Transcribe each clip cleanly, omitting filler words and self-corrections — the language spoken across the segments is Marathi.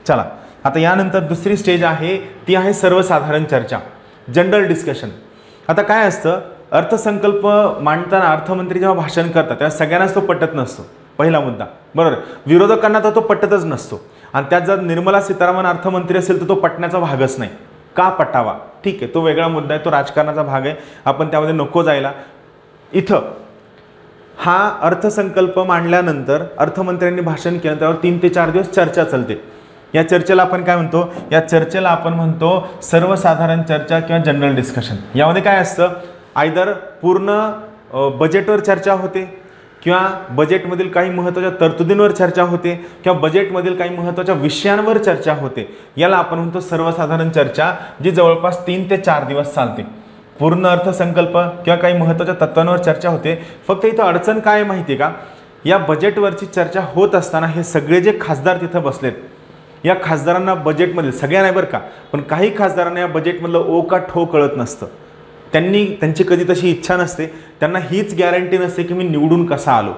चला, आता यानंतर दुसरी स्टेज आहे ती आहे सर्वसाधारण चर्चा, जनरल डिस्कशन. आता काय असतं, अर्थसंकल्प मांडताना अर्थमंत्री जेव्हा भाषण करतात तेव्हा सगळ्यांनाच तो पटत नसतो, पहिला मुद्दा, बरोबर. विरोधकांना तर तो पटतच नसतो. आणि त्यात जर निर्मला सीतारामन अर्थमंत्री असेल तर तो पटण्याचा भागच नाही. का पटावा, ठीक आहे, तो वेगळा मुद्दा आहे, तो राजकारणाचा भाग आहे, आपण त्यामध्ये नको जायला. इथं हा अर्थसंकल्प मांडल्यानंतर अर्थमंत्र्यांनी भाषण केलं, त्यावर 3 ते 4 दिवस चर्चा चालते. या चर्चेला आपण काय म्हणतो, या चर्चेला आपण म्हणतो सर्वसाधारण चर्चा किंवा जनरल डिस्कशन. यामध्ये काय असतं, आयदर पूर्ण बजेटवर चर्चा होते किंवा बजेटमधील काही महत्त्वाच्या तरतुदींवर चर्चा होते किंवा बजेटमधील काही महत्त्वाच्या विषयांवर चर्चा होते. याला आपण म्हणतो सर्वसाधारण चर्चा, जी जवळपास 3 ते 4 दिवस चालते. पूर्ण अर्थसंकल्प किंवा काही महत्त्वाच्या तत्वांवर चर्चा होते. फक्त इथं अडचण काय माहिती आहे का, या बजेटवरची चर्चा होत असताना हे सगळे जे खासदार तिथं बसलेत, या खासदारांना बजेटमधील, सगळ्या नाही बरं का, पण काही खासदारांना या बजेटमधलं ओ का ठो कळत नसतं. त्यांची कधी तशी इच्छा नसते, त्यांना हीच गॅरंटी नसते की मी निवडून कसा आलो.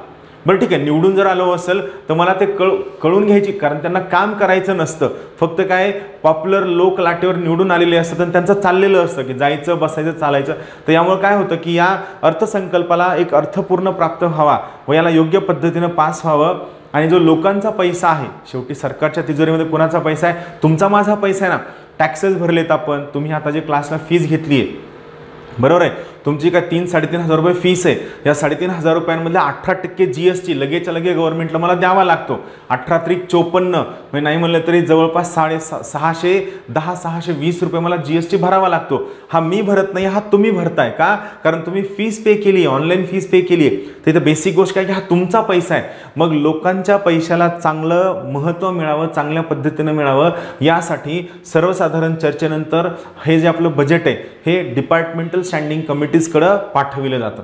बरं ठीक आहे, निवडून जर आलो असेल तर मला ते कळून घ्यायची, कारण त्यांना काम करायचं नसतं, फक्त काय पॉप्युलर लोक लाटेवर निवडून आलेले असतात आणि त्यांचं चाललेलं असतं की जायचं बसायचं चालायचं. तर यामुळे काय होतं की या अर्थसंकल्पाला एक अर्थपूर्ण प्राप्त व्हावा व याला योग्य पद्धतीनं पास व्हावं. आणि जो लोकांचा पैसा आहे, शेवटी सरकारच्या तिजोरीमध्ये कोणाचा पैसा आहे, तुमचा माझा पैसा आहे ना, टॅक्सेस भरलेत आपण, तुम्ही आता जे क्लासला फीस घेतली आहे, बरोबर आहे, तुमची काय 3-3.5 हजार रुपये फीस आहे. या 3.5 रुपयांमधले 18% GST लगेच्या लगे गव्हर्नमेंटला मला द्यावा लागतो. 18×54 म्हणजे नाही म्हणलं तरी जवळपास 620 रुपये मला GST भरावा लागतो. हा मी भरत नाही, हा तुम्ही भरताय. का? कारण तुम्ही फीस पे केली आहे, ऑनलाईन फीस पे केली आहे. तर इथं बेसिक गोष्ट काय की हा तुमचा पैसा आहे. मग लोकांच्या पैशाला चांगलं महत्त्व मिळावं, चांगल्या पद्धतीनं मिळावं, यासाठी सर्वसाधारण चर्चेनंतर हे जे आपलं बजेट आहे हे डिपार्टमेंटल स्टँडिंग कमिटीजकडे पाठविलं जातं.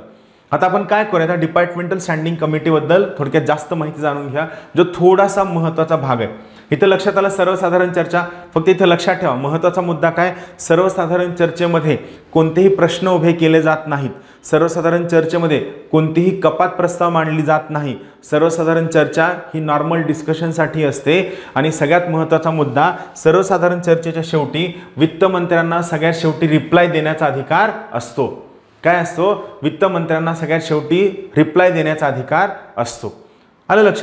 आता आपण काय करूया, त्या डिपार्टमेंटल स्टँडिंग कमिटीबद्दल थोडक्यात जास्त माहिती जाणून घ्या, जो थोडासा महत्त्वाचा भाग आहे. इथं लक्षात आलं सर्वसाधारण चर्चा, फक्त इथं लक्षात ठेवा महत्त्वाचा मुद्दा काय, सर्वसाधारण चर्चेमध्ये कोणतेही प्रश्न उभे केले जात नाहीत. सर्वसाधारण चर्चेमध्ये कोणतीही कपात प्रस्ताव मांडली जात नाही. सर्वसाधारण चर्चा ही नॉर्मल डिस्कशनसाठी असते. आणि सगळ्यात महत्त्वाचा मुद्दा, सर्वसाधारण चर्चेच्या शेवटी वित्तमंत्र्यांना सगळ्यात शेवटी रिप्लाय देण्याचा अधिकार असतो. काय असतो, वित्तमंत्र्यांना सगळ्यात शेवटी रिप्लाय देण्याचा अधिकार असतो. आलं लक्षात.